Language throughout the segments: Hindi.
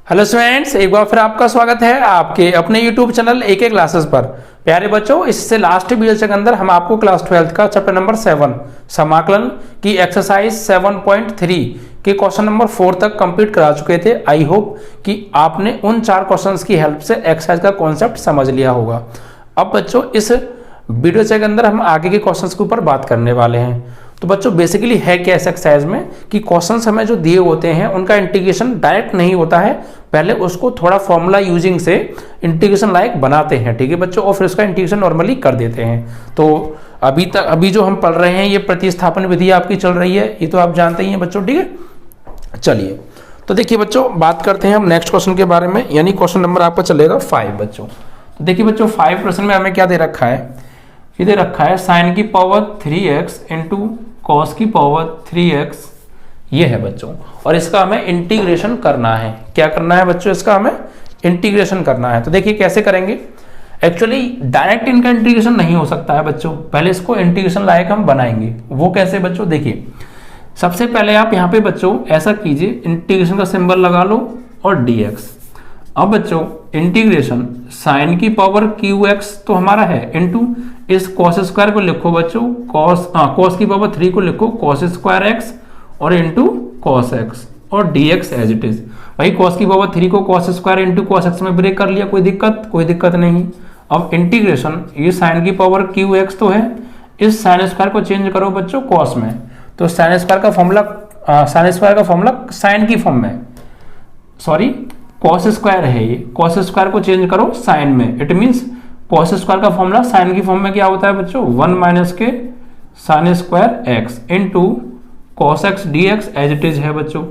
हेलो स्टूडेंट्स, एक बार फिर आपका स्वागत है आपके अपने यूट्यूब चैनल AK क्लासेस पर। प्यारे बच्चों, इससे लास्ट वीडियो के अंदर हम आपको क्लास 12 का चैप्टर नंबर 7 समाकलन की एक्सरसाइज 7.3 के क्वेश्चन नंबर 4 तक कंप्लीट करा चुके थे। आई होप कि आपने उन 4 क्वेश्चंस की हेल्प से एक्सरसाइज का कॉन्सेप्ट समझ लिया होगा। अब बच्चों, इस वीडियो के अंदर हम आगे के क्वेश्चंस के ऊपर बात करने वाले हैं। तो बच्चों, बेसिकली है क्या इस एक्सरसाइज में कि क्वेश्चंस हमें जो दिए होते हैं उनका इंटीग्रेशन डायरेक्ट नहीं होता है, पहले उसको थोड़ा फॉर्मूला यूजिंग से इंटीग्रेशन लायक बनाते हैं, ठीक है बच्चों, और फिर उसका इंटीग्रेशन नॉर्मली कर देते हैं। तो अभी जो हम पढ़ रहे हैं ये प्रतिस्थापन विधि आपकी चल रही है, ये तो आप जानते ही हैं बच्चों, ठीक है। चलिए, तो देखिए बच्चों, बात करते हैं हम नेक्स्ट क्वेश्चन के बारे में, यानी क्वेश्चन नंबर आपका चलेगा 5 बच्चों। तो देखिए बच्चों, 5 प्रश्न में हमें क्या दे रखा है, ये दे रखा है साइन की पावर 3x इंटू कॉस की पावर 3x, ये है बच्चों, और इसका हमें इंटीग्रेशन करना है। क्या करना है बच्चों, इसका हमें इंटीग्रेशन करना है। तो देखिए कैसे करेंगे। एक्चुअली डायरेक्ट इनका इंटीग्रेशन नहीं हो सकता है बच्चों, पहले इसको इंटीग्रेशन लायक हम बनाएंगे। वो कैसे बच्चों, देखिए सबसे पहले आप यहाँ पे बच्चों ऐसा कीजिए, इंटीग्रेशन का सिंबल लगा लो और dx। अब बच्चों इंटीग्रेशन साइन की पावर qx तो हमारा है, इंटू इस कॉस स्क्वायर को लिखो बच्चों कॉस की पावर 3 को लिखो कॉस स्क्वायर x और इंटू कॉस x और dx एज इट इज। भाई कॉस की पावर 3 को cos square into cos x में ब्रेक कर लिया, कोई दिक्कत नहीं। अब इंटीग्रेशन ये साइन की पावर qx तो है, इस साइन स्क्वायर को चेंज करो बच्चों कॉस में, तो साइन स्क्वायर का फॉर्मूला साइन की फॉर्म में, सॉरी कॉस स्क्वायर है ये, कॉस स्क्वायर को चेंज करो साइन में, इट मींस कॉस स्क्वायर का फॉर्मूला साइन की फॉर्म में क्या होता है बच्चों, 1 माइनस के sine square x into cos x dx as it is है बच्चों।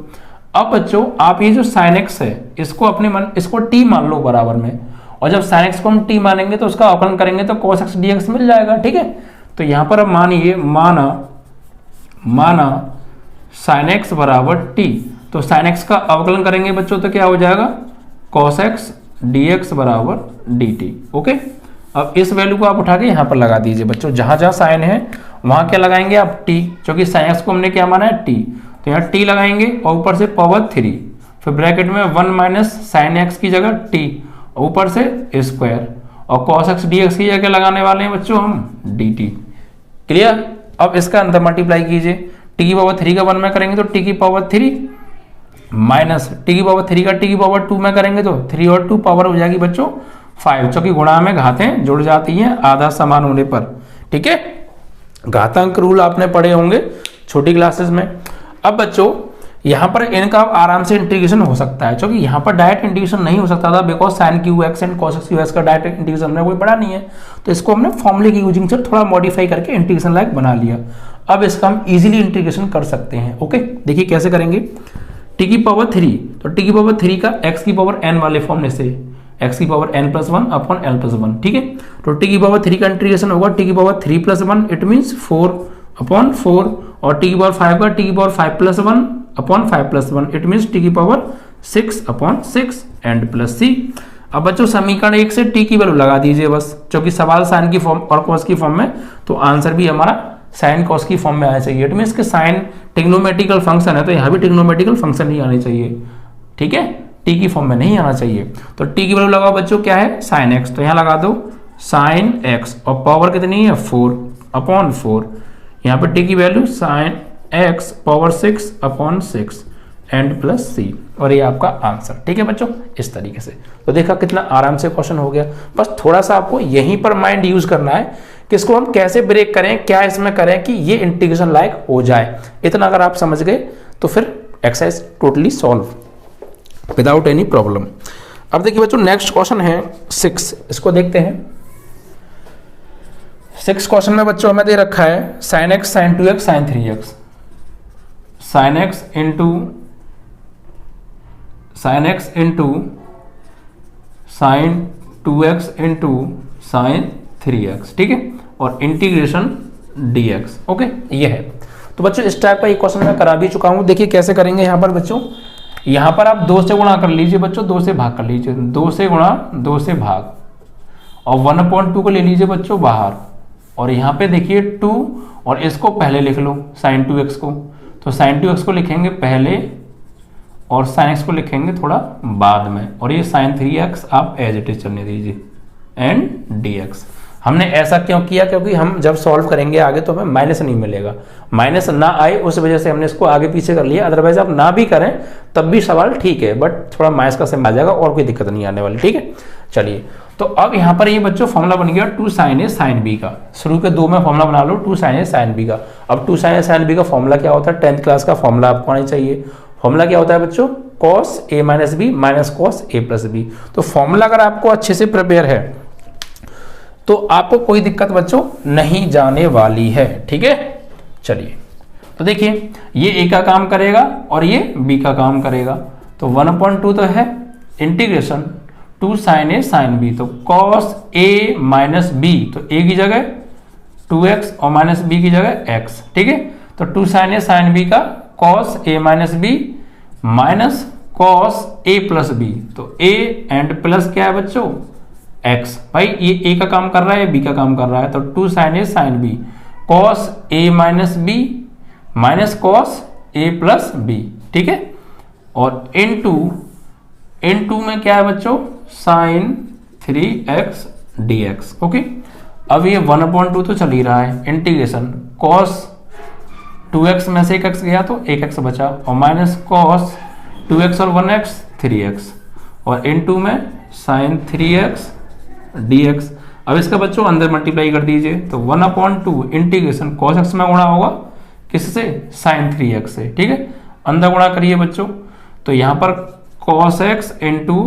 अब बच्चों आप ये जो साइन एक्स है इसको t मान लो बराबर में, और जब साइन एक्स को हम t मानेंगे तो उसका अवकलन करेंगे तो कॉस एक्स dx मिल जाएगा, ठीक है। तो यहां पर अब मानिए माना साइन एक्स बराबर t, तो साइन एक्स का अवकलन करेंगे बच्चों तो क्या हो जाएगा, कॉस एक्स dx बराबर dt। ओके, अब इस वैल्यू को आप उठा के यहाँ पर लगा दीजिए बच्चों, जहां जहां साइन है वहां क्या लगाएंगे आप t, क्योंकि साइन एक्स को हमने क्या माना है t, तो यहाँ t लगाएंगे और ऊपर से पावर 3, फिर ब्रैकेट में 1 माइनस साइन एक्स की जगह t, ऊपर से स्क्वायर, और कॉस एक्स dx की जगह लगाने वाले हैं बच्चों हम dt। क्लियर। अब इसका अंदर मल्टीप्लाई कीजिए, t की पावर 3 का 1 में करेंगे तो t की पावर 3 माइनस t की पावर 3 का t की पावर 2 में करेंगे तो 3 और 2 पावर हो जाएगी बच्चों 5, क्योंकि गुणा में घातें जुड़ जाती हैं आधा समान होने पर, ठीक है। घातांक रूल आपने पढ़े होंगे छोटी क्लासेस में। अब बच्चों यहाँ पर इनका आराम से इंटीग्रेशन हो सकता है, क्योंकि यहाँ पर डायरेक्ट इंटीग्रेशन नहीं हो सकता था, because sign qx and cos x का डायरेक्ट इंटीग्रेशन हमने कोई पढ़ा नहीं है, तो इसको हमने फॉर्मूले की यूजिंग से थोड़ा मॉडिफाई करके इंटीग्रेशन लायक बना लिया। अब इसका हम इजीली इंटीग्रेशन कर सकते हैं। ओके, देखिए कैसे करेंगे। t की पावर 3, तो t की पावर 3 का x की पावर n वाले फॉर्म में से x की पावर n+1 अपॉन l+1, ठीक है। तो t की पावर 3 का इंटीग्रेशन होगा t की पावर 3+1, इट मींस 4 अपॉन 4, और t की पावर 5 का t की power 5+1 upon 5+1, it means t की power 6 upon 6 and plus c। अब बच्चों समीकरण 1 से t की वैल्यू लगा दीजिए बस, क्योंकि सवाल साइन की फॉर्म और कॉस की फॉर्म में, तो आंसर भी हमारा साइन कॉस की फॉर्म में आना चाहिए। इट मींस कि साइन ट्रिग्नोमेट्रिकल फंक्शन है तो यहाँ भी ट्रिग्नोमेट्रिकल फंक्शन ही आने चाहिए, ठीक है, टी की फॉर्म में नहीं आना चाहिए। तो टी की वैल्यू लगाओ बच्चों, क्या है साइन एक्स, तो यहाँ लगा दो साइन एक्स, और पावर कितनी है 4 अपॉन 4, यहाँ पर टी की value sine X power 6 upon 6 and plus C, और ये आपका आंसर, ठीक है बच्चों, इस तरीके से। तो देखा कितना आराम से क्वेश्चन हो गया। बस थोड़ा सा आपको यहीं पर माइंड यूज करना है कि इसको हम कैसे ब्रेक करें, क्या इसमें करें कि ये इंटीग्रेशन लायक हो जाए। इतना अगर आप समझ गए तो फिर exercise totally solve without any problem. अब देखिए बच्चों नेक्स्ट क्वेश्चन है 6, इसको देखते हैं। 6 क्वेश्चन में बच्चों हमें दे रखा है sine x sine 2x sine 3x, sine x into sine 2x into sine 3x, ठीक है, और इंटीग्रेशन dx। ओके, ये है। तो बच्चों इस टाइप का एक क्वेश्चन मैं करा भी चुका हूं। देखिए कैसे करेंगे यहाँ पर बच्चों, यहाँ पर आप 2 से गुणा कर लीजिए बच्चों, 2 से भाग कर लीजिए, 2 से गुणा 2 से भाग, और 1/2 को ले लीजिए बच्चों बाहर, और यहाँ पे देखिए 2, और इसको पहले लिख लो साइन 2x को, तो साइन 2x को लिखेंगे पहले और साइन एक्स को लिखेंगे थोड़ा बाद में, और ये साइन 3x आप एज इट इज चलने दीजिए, एंड dx। हमने ऐसा क्यों किया, क्योंकि हम जब सॉल्व करेंगे आगे तो हमें माइनस नहीं मिलेगा, माइनस ना आए उस वजह से हमने इसको आगे पीछे कर लिया। अदरवाइज आप ना भी करें तब भी सवाल ठीक है, बट थोड़ा माइनस का साइन आ जाएगा और कोई दिक्कत नहीं आने वाली, ठीक है। चलिए, तो अब यहाँ पर ये बच्चों फॉर्मूला बन गया 2 sin a sin b का। शुरू के 2 में फॉर्मूला बना लो 2 sin a sin b का। अब 2 sin a sin b का फॉर्मूला क्या होता है, 10th क्लास का फॉर्मूला आपको आना चाहिए। फॉर्मूला क्या होता है बच्चों, cos a minus b minus cos a plus b। तो फॉर्मूला अगर आपको अच्छे से प्रिपेयर है तो आपको कोई दिक्कत बच्चों नहीं जाने वाली है, ठीक है। चलिए, तो देखिए ये a का काम करेगा और ये b का काम करेगा। तो 1/2 तो है integration 2 sin a sin b, तो cos a माइनस b, तो a की जगह 2x और माइनस b की जगह x, ठीक है। तो 2 sin a sin b का cos a minus b minus cos a plus b, तो a एंड प्लस क्या है बच्चों x। भाई ये a का काम कर रहा है, b का काम कर रहा है, तो 2 sin a sin b cos a minus b minus cos a plus b, ठीक है। और इनटू में क्या है बच्चों sin 3x dx, ओके। अब ये 1/2 तो चल ही रहा है, इंटीग्रेशन cos 2x में से एक x गया तो एक x बचा, और माइनस cos 2x और 1x 3x, और इनटू में sin 3x dx। अब इसका बच्चों अंदर मल्टीप्लाई कर दीजिए, तो 1/2 इंटीग्रेशन cos x में गुणा होगा किससे, sin 3x से, ठीक है। अंदर गुणा करिए बच्चों, तो यहाँ पर cos x into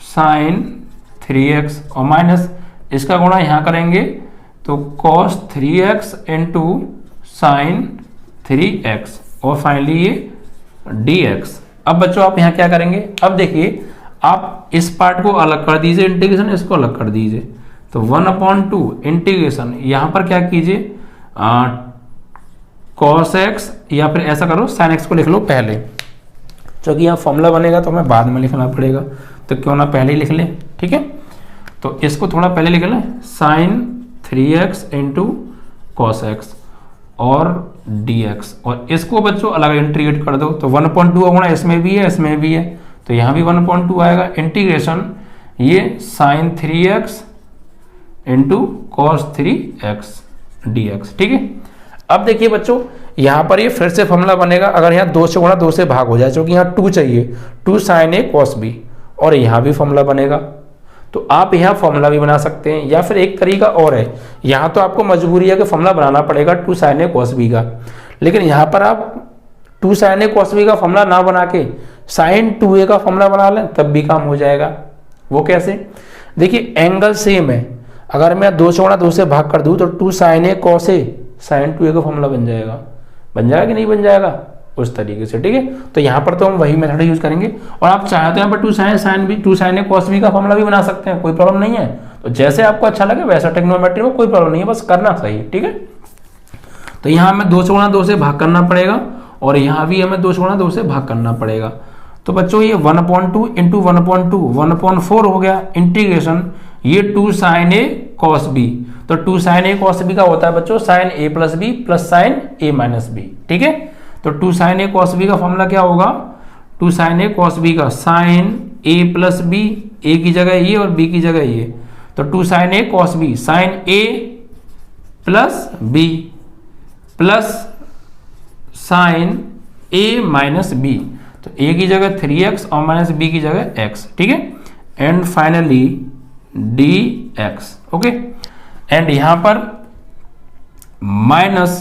sine 3x और माइनस इसका गुणा यहाँ करेंगे तो cos 3x into sine 3x और फाइनली ये dx। अब बच्चों आप यहाँ क्या करेंगे, अब देखिए आप इस पार्ट को अलग कर दीजिए इंटीग्रेशन, इसको अलग कर दीजिए, तो 1/2 इंटीग्रेशन यहाँ पर क्या कीजिए cos x, या फिर ऐसा करो sin x को लिख लो पहले, क्योंकि यहाँ फॉर्मूला बनेगा तो हमें बाद में लिखना पड़ेगा, तो क्यों ना पहले ही लिख लें, ठीक है। तो इसको थोड़ा पहले लिख लें, sin 3x into cos x और dx, और इसको बच्चों अलग इंटीग्रेट कर दो, तो 1/2 होना इसमें भी है इसमें भी है, तो यहाँ भी 1/2 आएगा। इंटीग्रेशन ये sin 3x into cos 3x dx, ठीक है। अब देखिए बच्चों यहाँ पर ये फिर से फॉर्मूला बनेगा, अगर यहाँ 2 से गुणा 2 से भाग हो जाए, क्योंकि यहाँ 2 चाहिए, 2 sin a cos b, और यहाँ भी फॉर्मूला बनेगा। तो आप यहाँ फॉर्मूला भी बना सकते हैं, या फिर एक तरीका और है, यहाँ तो आपको मजबूरी है कि फॉर्मूला बनाना पड़ेगा 2 sin a cos b का, लेकिन यहाँ पर आप 2 sin a cos b का फॉर्मूला ना बना के sin 2a का फॉर्मूला बना लें तब भी काम हो जाएगा। वो कैसे, देखिए एंगल सेम है, अगर मैं 2 से गुणा 2 से भाग कर दूँ तो 2 sin a cos a sin 2a का फॉर्मूला बन जाएगा कि नहीं बन जाएगा, उस तरीके से, ठीक है। तो यहाँ पर तो हम वही मेथड यूज करेंगे, और आप चाहे तो यहाँ पर 2 sin a cos b का फॉर्मूला भी बना सकते हैं, कोई प्रॉब्लम नहीं है। तो जैसे आपको अच्छा लगे वैसा ट्रिग्नोमेट्री में कोई प्रॉब्लम नहीं है, बस करना सही, ठीक है। तो यहाँ हमें 2 से गुणा 2 से भाग करना पड़ेगा, और यहाँ भी हमें 2 से गुणा 2 से भाग करना पड़ेगा। तो बच्चों ये 1/2 इंटू 1/2 1/4 हो गया, इंटीग्रेशन ये 2 sin a cos b, तो 2 sin a cos b का होता है बच्चों sin a plus b plus sin a minus b, ठीक है। तो 2 sin a cos b का फॉर्मूला क्या होगा, 2 sin a cos b का sin a plus b, a की जगह ये और b की जगह ये, तो 2 sin a cos b sin a plus b plus sin a minus b, तो a की जगह 3x और माइनस b की जगह x, ठीक है। And finally dx, okay. And यहां पर माइनस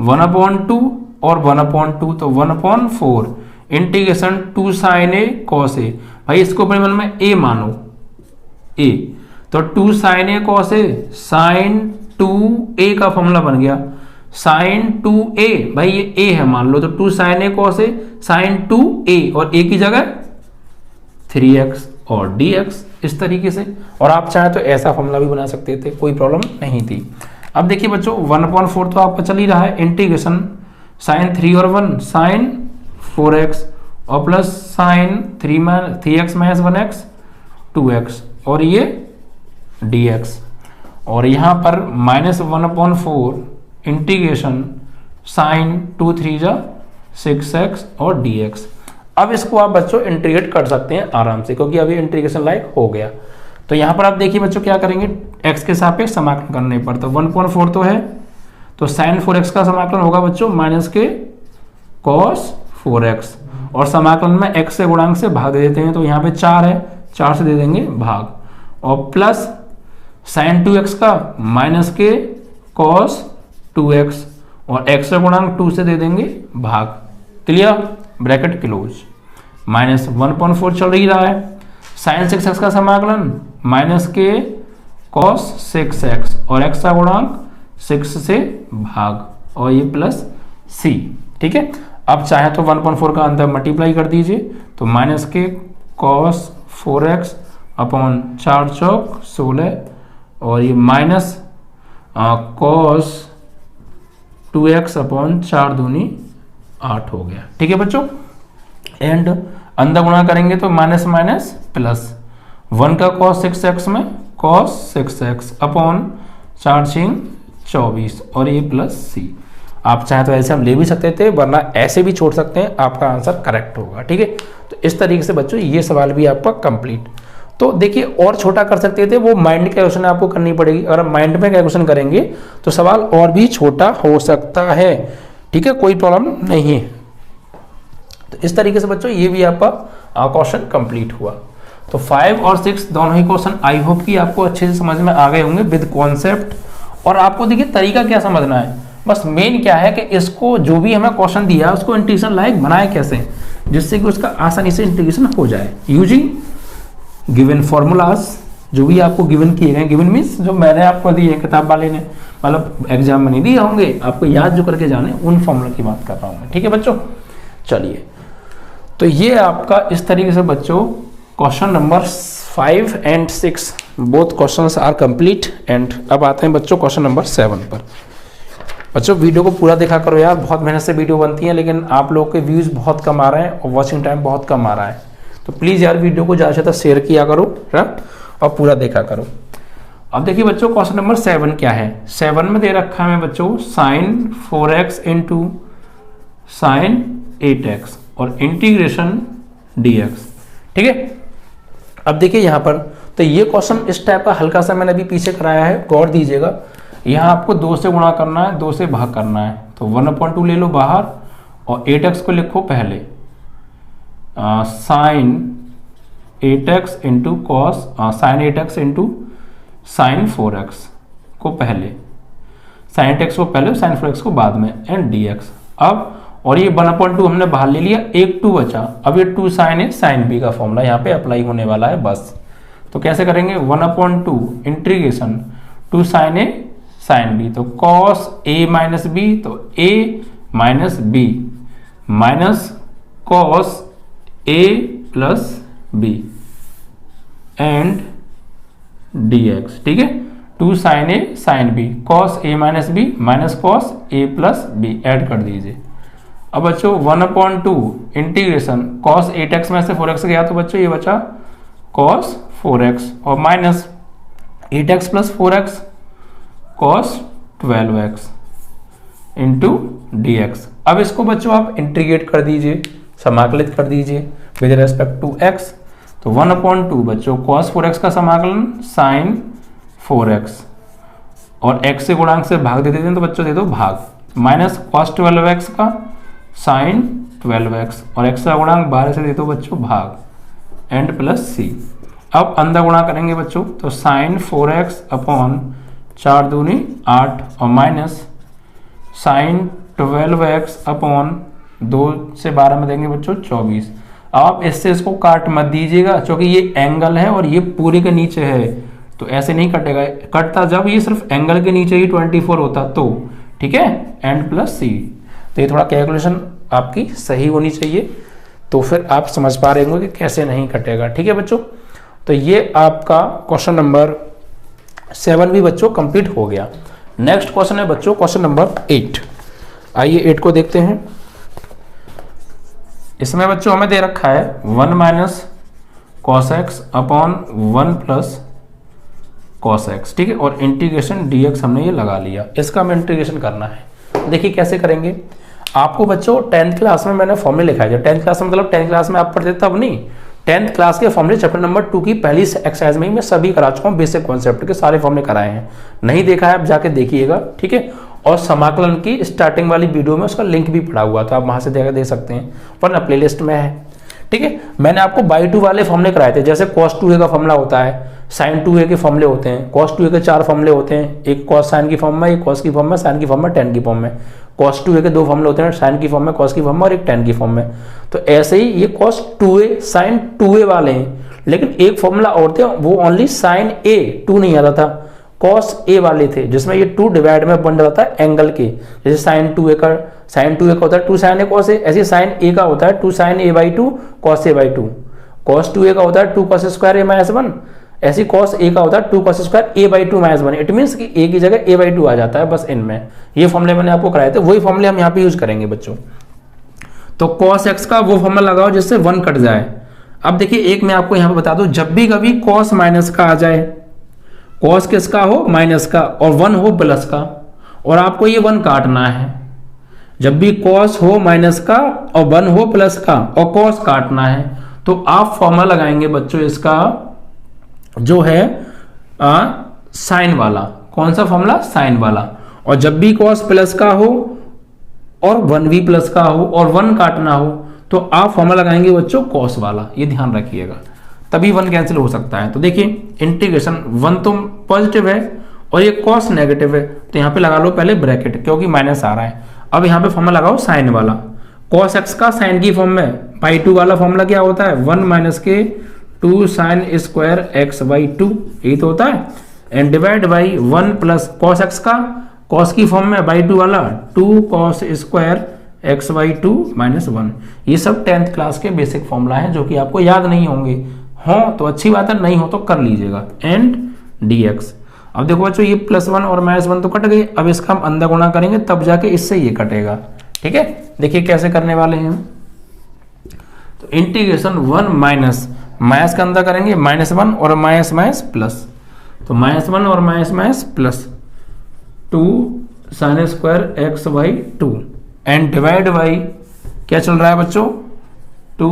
1/2 और 1/2, तो 1/4 integration 2 sin a cos a, भाई इसको परिमाण में a मानो a, तो 2 sin a cos a sin 2a का फॉर्मूला बन गया, sin 2a, भाई ये a है मान लो, तो 2 sin a cos a sin 2a, और a की जगह 3x और dx, इस तरीके से। और आप चाहें तो ऐसा फॉर्मूला भी बना सकते थे, कोई प्रॉब्लम नहीं थी। अब देखिए बच्चों 1/4 तो आपका चल ही रहा है, इंटीग्रेशन sin 3 और 1 sin 4x और plus sin 3x minus 1x 2x, और ये dx, और यहाँ पर माइनस 1/4 इंटीग्रेशन sin 2 3 जा 6x और dx। अब इसको आप बच्चों इंटीग्रेट कर सकते हैं आराम से, क्योंकि अभी इंटीग्रेशन लायक हो गया। तो यहाँ पर आप देखिए बच्चों क्या करेंगे, x के सापेक्ष समाकलन करने पर, तो 1/4 तो है, तो sin 4x का समाकलन होगा बच्चों माइनस के cos 4x, और समाकलन में x से गुणांक से भाग दे देते हैं, तो यहाँ पे 4 है, 4 से दे देंगे भाग, और प्लस sin 2x का माइनस के cos 2x, और x से गुणांक 2 से दे देंगे भाग। क्लियर, ब्रैकेट क्लोज, माइनस 1/4 चल रही रहा है। sin 6x का समाकलन माइनस के cos 6x, और x का गुणांक 6 से भाग, और ये प्लस c। ठीक है, अब चाहे तो 1/4 का अंदर मल्टीप्लाई कर दीजिए, तो माइनस के cos 4x अपॉन 4 चौक 16, और ये माइनस cos 2x अपॉन 4 दूनी 8 हो गया। ठीक है बच्चों, एंड अंदर गुणा करेंगे तो माइनस माइनस प्लस, 1 का cos 6x में cos 6x अपॉन 4 6 24, और ये प्लस c। आप चाहे तो ऐसे हम ले भी सकते थे, वरना ऐसे भी छोड़ सकते हैं, आपका आंसर करेक्ट होगा। ठीक है, तो इस तरीके से बच्चों ये सवाल भी आपका कंप्लीट। तो देखिए और छोटा कर सकते थे, वो माइंड कैलकुलेशन आपको करनी पड़ेगी। अगर माइंड में कैलकुलेशन करेंगे तो सवाल और भी छोटा हो सकता है। ठीक है, कोई प्रॉब्लम नहीं है। तो इस तरीके से बच्चों ये भी आपका क्वेश्चन कंप्लीट हुआ। तो 5 और 6 दोनों ही क्वेश्चन आई होप कि आपको अच्छे से समझ में आ गए होंगे विद कॉन्सेप्ट। और आपको देखिए तरीका क्या समझना है, बस मेन क्या है कि इसको जो भी हमें क्वेश्चन दिया है उसको इंटीग्रेशन लायक बनाए कैसे, जिससे कि उसका आसानी से इंटीग्रेशन हो जाए यूजिंग गिवन फॉर्मूलाज जो भी आपको गिवन किए गए। गिवन मीन्स जो मैंने आपको दिए किताब वाले ने, मतलब एग्जाम में नहीं दिए होंगे, आपको याद जो करके जाने उन फॉर्मूला की बात कर रहा हूँ मैं। ठीक है बच्चों, चलिए तो ये आपका इस तरीके से बच्चों question number 5 and 6 both questions are complete. And अब आते हैं बच्चों क्वेश्चन नंबर 7 पर। बच्चों वीडियो को पूरा देखा करो यार, बहुत मेहनत से वीडियो बनती है, लेकिन आप लोग के व्यूज़ बहुत कम आ रहे हैं और वॉचिंग टाइम बहुत कम आ रहा है। तो प्लीज़ यार वीडियो को ज़्यादा से ज़्यादा शेयर किया करो है, और पूरा देखा करो। अब देखिए बच्चों क्वेश्चन नंबर 7 क्या है। 7 में दे रखा है बच्चों sin 4x into sin 8x और इंटीग्रेशन dx। ठीक है, अब देखिए यहाँ पर तो ये क्वेश्चन इस टाइप का हल्का सा मैंने अभी पीछे कराया है, गौर दीजिएगा। यहाँ आपको 2 से गुणा करना है, 2 से भाग करना है, तो 1/2 ले लो बाहर और 8x को लिखो पहले, sin 8x into cos sin 8x into sin 4x को पहले, sin 8x को पहले sin 4x को बाद में, एंड dx। अब और ये 1/2 हमने बाहर ले लिया, एक 2 बचा। अब ये 2 sin a sin b का फॉर्मूला यहाँ पे अप्लाई होने वाला है बस। तो कैसे करेंगे, 1/2 integration 2 sin a sin b, तो cos a माइनस b, तो a minus b minus cos a plus b and dx। ठीक है, 2 sin a sin b cos a minus b minus cos a plus b add कर दीजिए। अब बच्चों 1/2 इंटीग्रेशन cos 8x में से 4x गया, तो बच्चों ये बचा cos 4x और minus 8x plus 4x cos 12x into dx। अब इसको बच्चों आप इंटीग्रेट कर दीजिए, समाकलित कर दीजिए विद रेस्पेक्ट टू x। तो 1/2 बच्चों cos 4x का समाकलन sin 4x और x से गुणांक से भाग दे देते हैं, तो बच्चों दे दो भाग, माइनस cos 12x का sin 12x और x का गुणांक 12 से दे दो बच्चों भाग, एंड प्लस c। अब अंदर गुणा करेंगे बच्चों, तो sin 4x अपॉन 4 दूनी 8 और माइनस sin 12x अपॉन 2 से 12 में देंगे बच्चों 24। आप इससे इसको काट मत दीजिएगा, क्योंकि ये एंगल है और ये पूरे के नीचे है, तो ऐसे नहीं कटेगा। कटता जब ये सिर्फ एंगल के नीचे ही 24 होता तो, ठीक है, एंड प्लस c। तो ये थोड़ा कैलकुलेशन आपकी सही होनी चाहिए, तो फिर आप समझ पा रहे होंगे कि कैसे नहीं कटेगा। ठीक है बच्चों, तो ये आपका क्वेश्चन नंबर 7 भी बच्चों कंप्लीट हो गया। नेक्स्ट क्वेश्चन है बच्चों क्वेश्चन नंबर 8। आइए 8 को देखते हैं। इसमें बच्चों हमें दे रखा है 1 minus cos x upon 1 plus cos x. ठीक है, और इंटीग्रेशन dx हमने ये लगा लिया, इसका हमें इंटीग्रेशन करना है। देखिए कैसे करेंगे। आपको बच्चों 10th क्लास में मैंने फॉर्मूले लिखाए थे। 10th क्लास में मतलब 10th क्लास में आप पढ़ते तब नहीं, 10th क्लास के फॉर्मूले चैप्टर नंबर 2 की पहली एक्सरसाइज में ही मैं सभी करा चुका हूँ, बेसिक कॉन्सेप्ट के सारे फॉर्मूले कराए हैं। नहीं देखा है आप जाके देखिएगा, ठीक है। और समाकलन की स्टार्टिंग वाली वीडियो में उसका लिंक भी पड़ा हुआ था, आप वहां से दे सकते हैं, वरना प्लेलिस्ट में है, ठीक है। मैंने आपको बाई टू वाले फॉर्मूले कराए थे, जैसे cos 2a का फॉर्मूला होता है, sin 2a के फॉर्मूले होते हैं, cos 2a के 4 फॉर्मूले होते हैं, एक cos sin की फॉर्म में, एक cos की फॉर्म में, sin की फॉर्म में, tan की फॉर्म में। cos 2a के 2 फॉर्मूले होते हैं, sin की फॉर्म में, cos की फॉर्म में और एक tan की फॉर्म में। तो ऐसे ही ये cos 2a sin 2a वाले हैं, लेकिन एक फॉर्मूला और थे, वो ओनली sin a 2 नहीं आता था, cos a वाले थे, जिसमें ये 2 डिवाइड में बन जाता है एंगल के, जैसे sin 2a का होता है 2 sin a cos a, ऐसे sin a का होता है 2 sin a by 2 cos a by 2, cos 2a का होता है 2 cos स्क्वायर a minus 1, ऐसे cos a का होता है 2 cos square a by 2 minus 1। It means कि a की जगह a by 2 आ जाता है बस इनमें। ये फॉर्मूले मैंने आपको कराए थे, वही फॉर्मूले हम यहाँ पे यूज करेंगे बच्चों। तो cos x का वो फॉर्मूला लगाओ जिससे 1 कट जाए। अब देखिए एक मैं आपको यहाँ पे बता दूं, जब भी कभी cos माइनस का आ जाए, cos किसका हो माइनस का और 1 हो प्लस का, और आपको ये 1 काटना है, जब भी cos हो माइनस का और 1 हो प्लस का और cos काटना है, तो आप फॉर्मूला लगाएंगे बच्चों इसका जो है साइन वाला। कौन सा फॉर्मूला? साइन वाला। और जब भी cos प्लस का हो और 1 भी प्लस का हो और 1 काटना हो, तो आप फॉर्मूला लगाएंगे बच्चों cos वाला, ये ध्यान रखिएगा, तभी 1 कैंसिल हो सकता है। तो देखिए इंटीग्रेशन 1 तो पॉजिटिव है और ये cos नेगेटिव है, तो यहाँ पे लगा लो पहले ब्रैकेट, क्योंकि माइनस आ रहा है। अब यहाँ पे फॉर्मूला लगाओ साइन वाला, cos x का साइन की फॉर्म में, पाई 2 वाला फॉर्मूला क्या होता है? 1 माइनस के 2 साइन स्क्वायर x बाई 2, यही तो होता है, and divide by 1 plus cos x का cos की फॉर्म में बाई 2 वाला 2 cos square x by 2 minus 1। ये सब 10th क्लास के बेसिक फॉर्मूला हैं जो कि आपको याद नहीं होंगे, हो तो अच्छी बात है, नहीं हो तो कर लीजिएगा। एंड dx, अब देखो बच्चों ये +1 और -1 तो कट गए, अब इसका हम अंदर गुणा करेंगे तब जाके इससे ये कटेगा, ठीक है। देखिए कैसे करने वाले हैं हम, तो इंटीग्रेशन 1 माइनस का अंदर करेंगे -1 और माइनस प्लस, तो -1 और minus plus 2 sine square x by 2 and divide by क्या चल रहा है बच्चों 2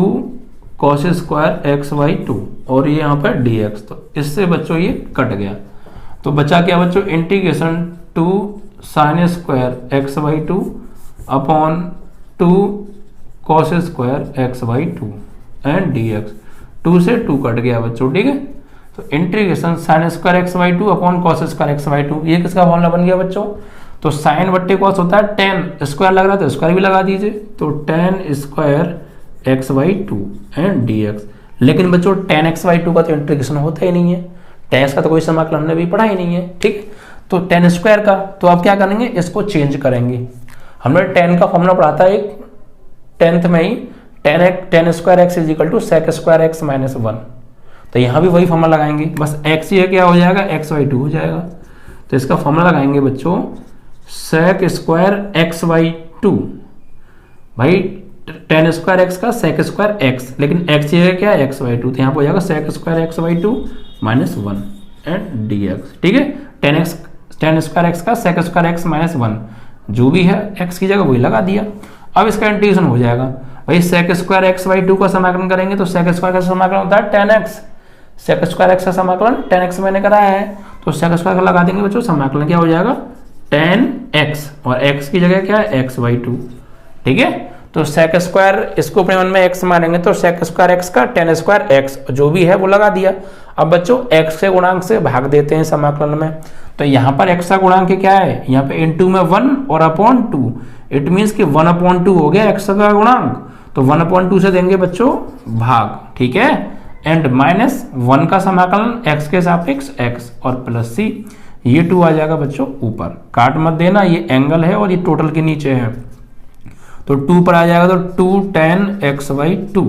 cos स्क्वायर x बाई 2 और ये यहाँ पर dx, तो इससे बच्चों ये कट गया, तो बचा क्या बच्चों integration 2 sine square x by 2 upon 2 cos square x by 2 and dx, 2 से 2 कट गया बच्चों, ठीक है। तो integration sine square x by 2 upon cos square x by 2, ये किसका फॉर्मूला बन गया बच्चों? तो साइन बट्टे cos होता है tan, स्क्वायर लग रहा है तो स्क्वायर भी लगा दीजिए, तो tan square x by 2 and dx। लेकिन बच्चों tan x बाई 2 का तो इंटीग्रेशन होता ही नहीं है, tan x का तो कोई समाकलन हमने भी पढ़ा ही नहीं है, ठीक। तो tan स्क्वायर का तो आप क्या करेंगे, इसको चेंज करेंगे। हमने tan का फॉर्मूला पढ़ा था एक 10th में ही, tan square x is equal to sec square x minus 1, तो यहाँ भी वही फॉर्मूला लगाएंगे, बस x ये क्या हो जाएगा x बाई 2 हो जाएगा। तो इसका फॉर्मूला लगाएंगे बच्चों sec स्क्वायर x बाई 2, भाई tan स्क्वायर x का sec स्क्वायर x, लेकिन x ये क्या है x बाई 2, तो यहाँ पर हो जाएगा sec square x by 2 minus 1 and dx, ठीक है। tan स्क्वायर x का sec स्क्वायर x माइनस 1, जो भी है x की जगह वही लगा दिया। अब इसका इंटीग्रेशन हो जाएगा, भाई sec स्क्वायर x बाई 2 का समाकलन करेंगे तो sec स्क्वायर का समाकलन होता है tan x, sec square x का समाकलन tan x मैंने कराया है, तो sec स्क्वायर का लगा देंगे बच्चों, समाकलन क्या हो जाएगा tan x, और x की जगह क्या है x बाई 2, ठीक है। तो sec स्क्वायर इसको अपने मन में x मानेंगे तो sec स्क्वायर x का tan स्क्वायर x जो भी है वो लगा दिया। अब बच्चों x के गुणांक से भाग देते हैं समाकलन में, तो यहाँ पर x का गुणांक क्या है, यहाँ पे इनटू में 1 और अपॉन 2, इट मीन्स कि 1/2 हो गया x का गुणांक, तो 1/2 से देंगे बच्चों भाग, ठीक है। एंड -1 का समाकलन x के सापेक्ष x और प्लस c, ये 2 आ जाएगा बच्चों ऊपर, काट मत देना, ये एंगल है और ये टोटल के नीचे है, तो 2 पर आ जाएगा, तो 2 tan x by 2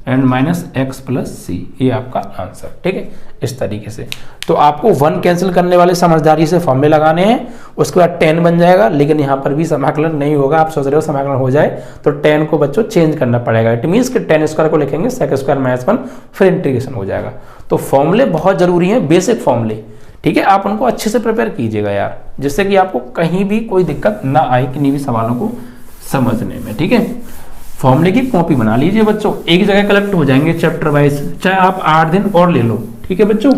and minus x plus c, ये आपका आंसर, ठीक है। इस तरीके से तो आपको 1 कैंसिल करने वाले समझदारी से फॉर्मूले लगाने हैं, उसके बाद tan बन जाएगा, लेकिन यहाँ पर भी समाकलन नहीं होगा, आप सोच रहे हो समाकलन हो जाए तो tan को बच्चों चेंज करना पड़ेगा, इट मीन्स कि tan स्क्वायर को लिखेंगे sec स्क्वायर माइनस 1, फिर इंटीग्रेशन हो जाएगा। तो फॉर्मूले बहुत जरूरी हैं, बेसिक फॉर्मूले, ठीक है, आप उनको अच्छे से प्रिपेयर कीजिएगा यार, जिससे कि आपको कहीं भी कोई दिक्कत ना आए, किन्हीं भी सवालों को समझने में, ठीक है। फॉर्मूले की कॉपी बना लीजिए बच्चों, एक जगह कलेक्ट हो जाएंगे चैप्टर वाइज, चाहे आप 8 दिन और ले लो, ठीक है बच्चों।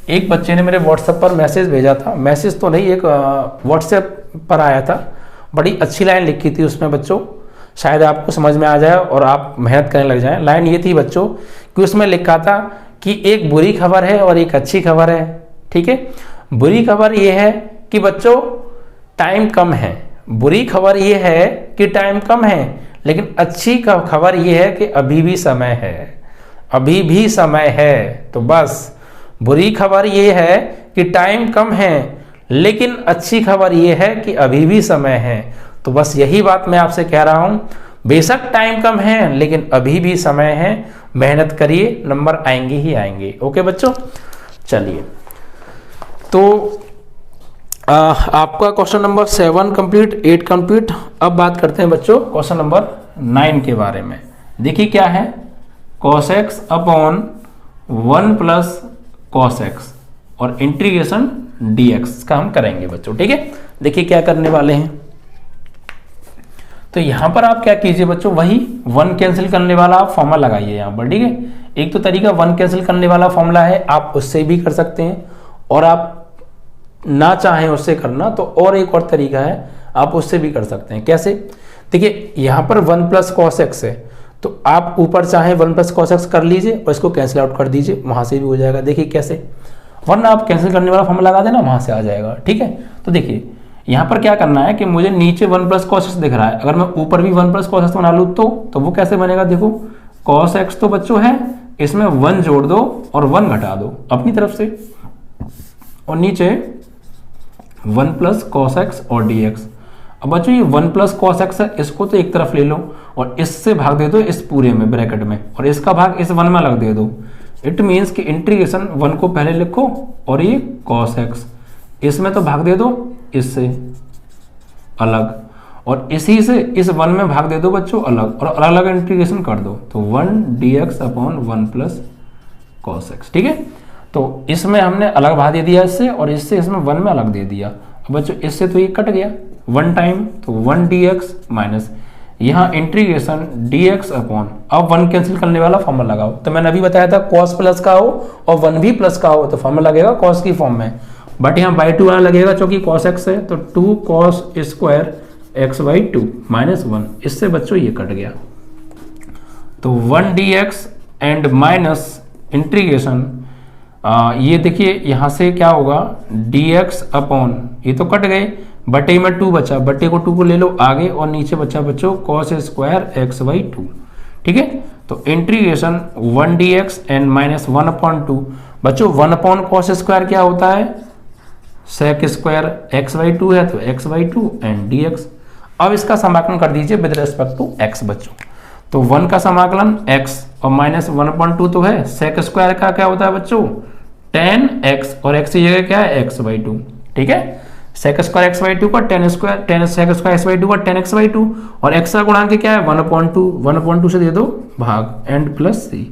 एक बच्चे ने मेरे व्हाट्सएप पर मैसेज भेजा था, मैसेज तो नहीं, एक व्हाट्सएप पर आया था, बड़ी अच्छी लाइन लिखी थी उसमें बच्चों, शायद आपको समझ में आ जाए और आप मेहनत करने लग जाएं। लाइन ये थी बच्चों कि उसमें लिखा था कि एक बुरी खबर है और एक अच्छी खबर है, ठीक है। बुरी खबर ये है कि बच्चों टाइम कम है, बुरी खबर ये है कि टाइम कम है, लेकिन अच्छी खबर ये है कि अभी भी समय है, अभी भी समय है। तो बस बुरी खबर ये है कि टाइम कम है, लेकिन अच्छी खबर ये है कि अभी भी समय है। तो बस यही बात मैं आपसे कह रहा हूं, बेशक टाइम कम है लेकिन अभी भी समय है, मेहनत करिए, नंबर आएंगे ही आएंगे। ओके बच्चों, चलिए तो आपका क्वेश्चन नंबर 7 कंप्लीट, 8 कंप्लीट। अब बात करते हैं बच्चों क्वेश्चन नंबर 9 के बारे में। देखिए क्या है, cos x upon 1 plus cos x और इंटीग्रेशन dx का हम करेंगे बच्चों, ठीक है। देखिए क्या करने वाले हैं, तो यहां पर आप क्या कीजिए बच्चों, वही 1 कैंसिल करने वाला आप फॉर्मूला लगाइए यहां पर, ठीक है। एक तो तरीका 1 कैंसिल करने वाला फॉर्मूला है, आप उससे भी कर सकते हैं, और आप ना चाहें उससे करना तो और एक और तरीका है, आप उससे भी कर सकते हैं। कैसे, देखिए यहां पर 1 प्लस cos x है, तो आप ऊपर चाहे 1 प्लस cos x कर लीजिए और इसको कैंसिल आउट कर दीजिए, वहां से भी हो जाएगा। देखिए कैसे, वरना आप कैंसिल करने वाला फॉर्मूला लगा देना, वहां से आ जाएगा, ठीक है। तो देखिए यहां पर क्या करना है कि मुझे नीचे 1 प्लस cos x दिख रहा है, अगर मैं ऊपर भी 1 प्लस cos x बना लूँ तो वो कैसे बनेगा, देखो cos x तो बच्चों है, इसमें 1 जोड़ दो और 1 घटा दो अपनी तरफ से, और नीचे 1 प्लस cos x और dx। अब बच्चों ये 1 प्लस cos x है, इसको तो एक तरफ ले लो और इससे भाग दे दो इस पूरे में ब्रैकेट में, और इसका भाग इस 1 में अलग दे दो। इट मीन्स कि इंटीग्रेशन 1 को पहले लिखो और ये cos x, इसमें तो भाग दे दो इससे अलग, और इसी से इस 1 में भाग दे दो बच्चों अलग, और अलग अलग इंटीग्रेशन कर दो, तो 1 dx upon 1 plus cos x, ठीक है। तो इसमें हमने अलग भाग दे दिया इससे, और इससे इसमें 1 में अलग दे दिया। अब बच्चों इससे तो ये कट गया 1 टाइम, तो 1 dx माइनस यहाँ इंटीग्रेशन dx अपॉन, अब 1 कैंसिल करने वाला फॉर्मूला लगाओ। तो मैंने अभी बताया था cos प्लस का हो और 1 भी प्लस का हो तो फॉर्मूला लगेगा cos की फॉर्म में, बट यहाँ बाई 2 वाला लगेगा क्योंकि cos x है, तो 2 cos square x by 2 minus 1, इससे बच्चों ये कट गया। तो 1 dx एंड माइनस इंटीग्रेशन, ये देखिए यहाँ से क्या होगा dx अपॉन, ये तो कट गए, बटे में 2 बचा, बटे को 2 को ले लो आगे, और नीचे बचा बच्चों cos स्क्वायर x बाई 2, ठीक है। तो integration 1 dx and minus 1 upon 2, बच्चों 1 अपॉन cos स्क्वायर क्या होता है, sec स्क्वायर x बाई 2 है, तो x बाई 2 एंड dx। अब इसका समाकलन कर दीजिए विद रेस्पेक्ट टू x बच्चों, तो 1 का समाकलन x और माइनस 1/2 तो है, sec स्क्वायर का क्या होता है बच्चों tan x, और x की जगह क्या है x बाई 2, ठीक है। sec स्क्वायर x बाई 2 का tan sec square x by 2 का tan x बाई 2, और x का गुणांक क्या है 1/2 से दे दो भाग एंड प्लस c,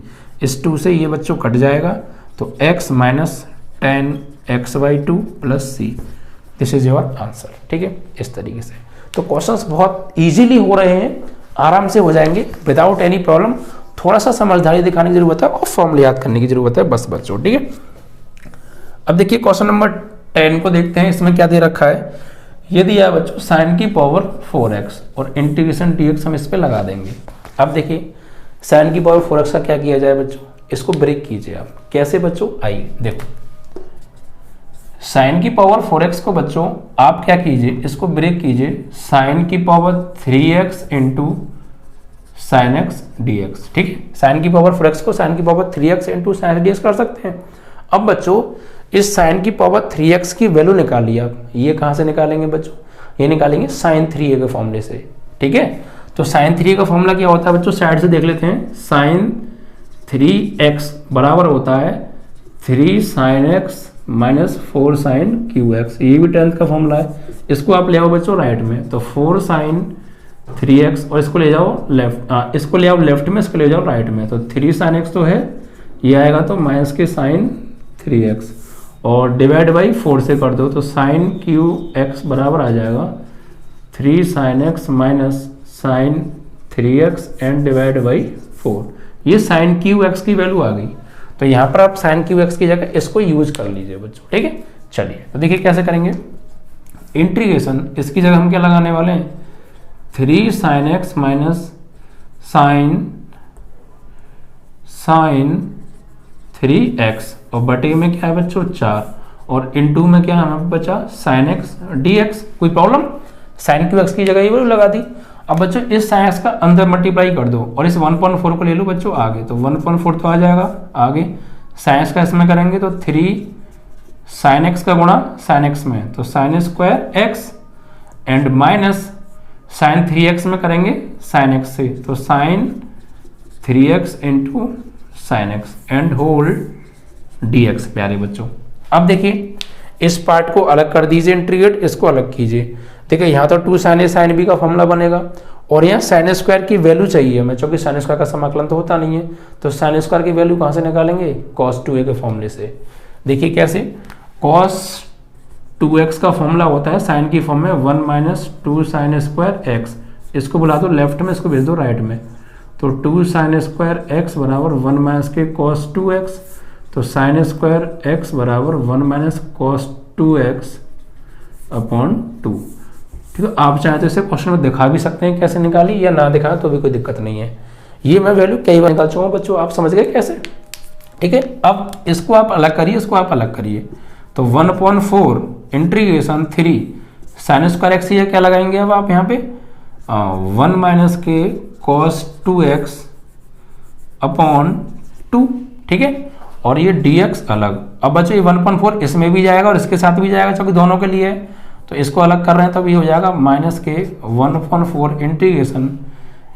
इस 2 से ये बच्चों कट जाएगा, तो x minus tan x by 2 plus c, this is your answer, ठीक है। इस तरीके से तो क्वेश्चंस बहुत इजीली हो रहे हैं, आराम से हो जाएंगे विदाउट एनी प्रॉब्लम। थोड़ा सा समझदारी दिखाने की जरूरत है और फॉर्मूले याद करने की जरूरत है बस बच्चों, ठीक है। अब देखिए क्वेश्चन नंबर 10 को देखते हैं, इसमें क्या दे रखा है, ये दिया है बच्चों sin की पावर 4x और इंटीग्रेशन dx हम इस पे लगा देंगे। अब देखिए sin की पावर 4x का क्या किया जाए बच्चों, इसको ब्रेक कीजिए आप, कैसे बच्चों, आइए देखो sin की पावर 4x को बच्चों आप क्या कीजिए, इसको ब्रेक कीजिए, sin की power 3x into sin x dx, ठीक है। sin की पावर 4x को sin की power 3x into sin x dx कर सकते हैं। अब बच्चों इस sin की पावर 3x की वैल्यू निकालिए आप, ये कहाँ से निकालेंगे बच्चों, ये निकालेंगे sin 3a के फॉर्मूले से, ठीक है। तो sin 3a का फॉर्मूला क्या होता है बच्चों, साइड से देख लेते हैं, sin 3x बराबर होता है 3 sin x minus 4 sin qx, ये भी 10th का फॉर्मूला है, इसको आप ले आओ बच्चों राइट में, तो 4 sin 3x और इसको ले जाओ लेफ्ट, इसको ले आओ लेफ्ट में, इसको ले जाओ राइट में, तो 3 sin x तो है, ये आएगा तो माइनस के sin 3x और डिवाइड बाई 4 से कर दो, तो sin qx बराबर आ जाएगा 3 sine x minus sine 3x and divide by 4। ये साइन क्यू एक्स की वैल्यू आ गई, तो यहाँ पर आप साइन क्यू एक्स की जगह इसको यूज कर लीजिए बच्चों, ठीक है। चलिए तो देखिए कैसे करेंगे इंटीग्रेशन, इसकी जगह हम क्या लगाने वाले हैं 3 sine x minus sine 3x और बटे में क्या है बच्चों 4 और इनटू में क्या हमें बचा साइन एक्स dx। कोई प्रॉब्लम, साइन क्यू एक्स की जगह ये वैल्यू लगा दी। अब बच्चों इस साइन एक्स का अंदर मल्टीप्लाई कर दो और इस 1.4 को ले लो बच्चों आगे, तो 1.4 तो आ जाएगा आगे, साइन एक्स का इसमें करेंगे तो 3 साइन एक्स का गुणा साइन एक्स में तो sine square x and minus sine 3x में करेंगे साइन एक्स से तो sine 3x into sine x and whole dx। प्यारे बच्चों अब देखिए इस पार्ट को अलग कर दीजिए, इंटीग्रेट इसको अलग कीजिए। देखिए यहाँ तो 2 साइन ए साइन बी का फॉर्मूला बनेगा और यहाँ साइन स्क्वायर की वैल्यू चाहिए हमें, क्योंकि साइन स्क्वायर का समाकलन तो होता नहीं है, तो साइन स्क्वायर की वैल्यू कहाँ से निकालेंगे cos 2a के फॉर्मूले से। देखिए कैसे, cos 2x का फॉर्मूला होता है साइन की फॉर्म में 1 माइनस 2 साइन स्क्वायर एक्स, इसको बुला दो लेफ्ट में, इसको भेज दो राइट में, तो 2 साइन स्क्वायर एक्स बराबर 1 माइनस के cos 2x, तो साइन स्क्वायर एक्स बराबर 1 माइनस cos 2x अपॉन 2। ठीक है, आप चाहें तो इसे क्वेश्चन में दिखा भी सकते हैं कैसे निकाली, या ना दिखाएं तो भी कोई दिक्कत नहीं है। ये मैं वैल्यू कई बार निकाल चुका हूँ बच्चों, आप समझ गए कैसे। ठीक है, अब इसको आप अलग करिए, इसको आप अलग करिए, तो 1/4 इंटीग्रेशन 3 साइन स्क्वायर एक्स, ये क्या लगाएंगे अब आप यहाँ पे 1 माइनस के cos 2x अपॉन 2। ठीक है, और ये dx अलग। अब बच्चों ये 1/4 इसमें भी जाएगा और इसके साथ भी जाएगा, क्योंकि दोनों के लिए है, तो इसको अलग कर रहे हैं, तब ये हो जाएगा माइनस के 1/4 इंटीग्रेशन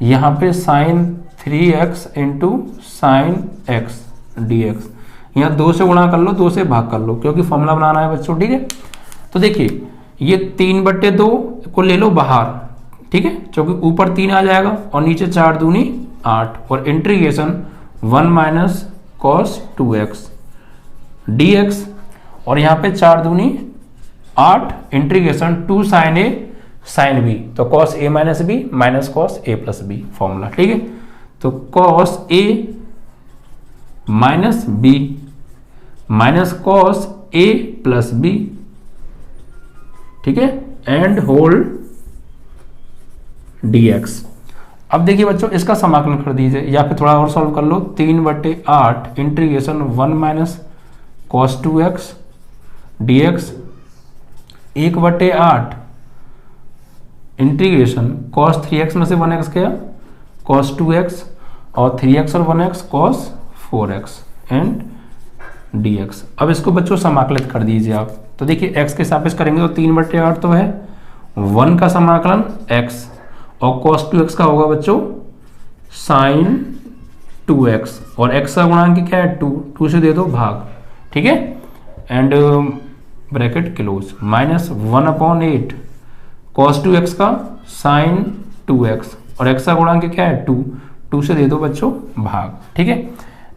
यहाँ पे sine 3x into sine x dx। यहाँ 2 से गुणा कर लो, 2 से भाग कर लो, क्योंकि फॉर्मूला बनाना है बच्चों। ठीक है, तो देखिए ये 3/2 को ले लो बाहर, ठीक है, क्योंकि ऊपर 3 आ जाएगा और नीचे 4 दूनी 8 और integration 1 minus cos 2x dx और यहाँ पे 4 दूनी 8 integration 2 sine A sine B, तो cos a minus B minus cos a plus B formula. ठीक है, तो cos a minus B minus cos a plus B, ठीक है, एंड होल dx। अब देखिए बच्चों इसका समाकलन कर दीजिए या फिर थोड़ा और सॉल्व कर लो, 3/8 integration 1 minus cos 2x dx 1/8 integration cos 3x में से 1x गया cos 2x और 3x और 1x cos 4x and dx। अब इसको बच्चों समाकलित कर दीजिए आप, तो देखिए x के सापेक्ष करेंगे तो 3/8 तो है 1 का समाकलन x और cos 2x का होगा बच्चों साइन 2x और x का गुणांक क्या है 2 से दे दो भाग। ठीक है, and bracket close minus 1/8 cos 2x का साइन 2x और x का गुणांक क्या है 2 से दे दो बच्चों भाग। ठीक है,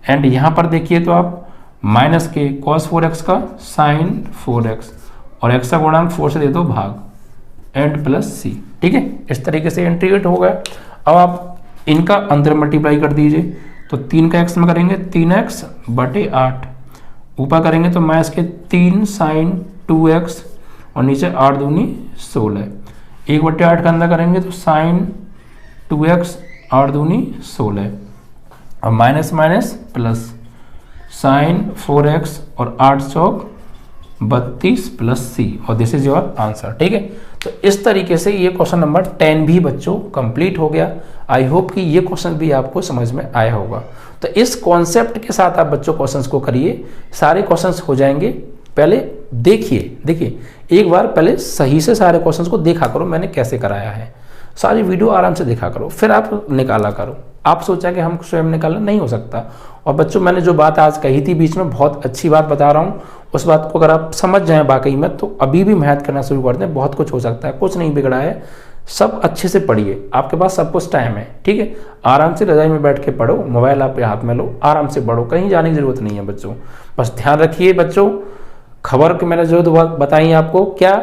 एंड यहाँ पर देखिए तो आप माइनस के cos 4x का साइन 4x और x का गुणांक 4 से दे दो भाग एंड प्लस सी। ठीक है, इस तरीके से इंटीग्रेट हो गया। अब आप इनका अंदर मल्टीप्लाई कर दीजिए, तो 3 का x में करेंगे 3x/8, ऊपर करेंगे तो माइनस के 3 साइन 2x और नीचे 8 दूनी 16, 1/8 का अंदर करेंगे तो साइन 2x 8 दूनी 16 और minus minus plus sign 4x और 8 चौक 32 प्लस सी और दिस इज योर आंसर। ठीक है, तो इस तरीके से ये क्वेश्चन नंबर 10 भी बच्चों कंप्लीट हो गया। आई होप कि ये क्वेश्चन भी आपको समझ में आया होगा। तो इस कॉन्सेप्ट के साथ आप बच्चों क्वेश्चंस को करिए, सारे क्वेश्चंस हो जाएंगे। पहले देखिए एक बार पहले सही से सारे क्वेश्चंस को देखा करो, मैंने कैसे कराया है, सारी वीडियो आराम से देखा करो, फिर आप निकाला करो। आप सोचा कि हम स्वयं निकालना, नहीं हो सकता। और बच्चों मैंने जो बात आज कही थी बीच में, बहुत अच्छी बात बता रहा हूँ, उस बात को अगर आप समझ जाएं वाकई में, तो अभी भी मेहनत करना शुरू कर दें, बहुत कुछ हो सकता है, कुछ नहीं बिगड़ा है। सब अच्छे से पढ़िए, आपके पास सब कुछ टाइम है। ठीक है, आराम से रजाई में बैठ के पढ़ो, मोबाइल आपके हाथ में लो, आराम से पढ़ो, कहीं जाने की जरूरत नहीं है बच्चों। बस ध्यान रखिए बच्चों, खबर की मैंने जो बताई आपको क्या,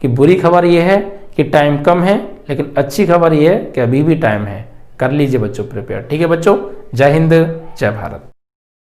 कि बुरी खबर ये है कि टाइम कम है, लेकिन अच्छी खबर ये है कि अभी भी टाइम है, कर लीजिए बच्चों प्रिपेयर। ठीक है बच्चों, जय हिंद जय भारत।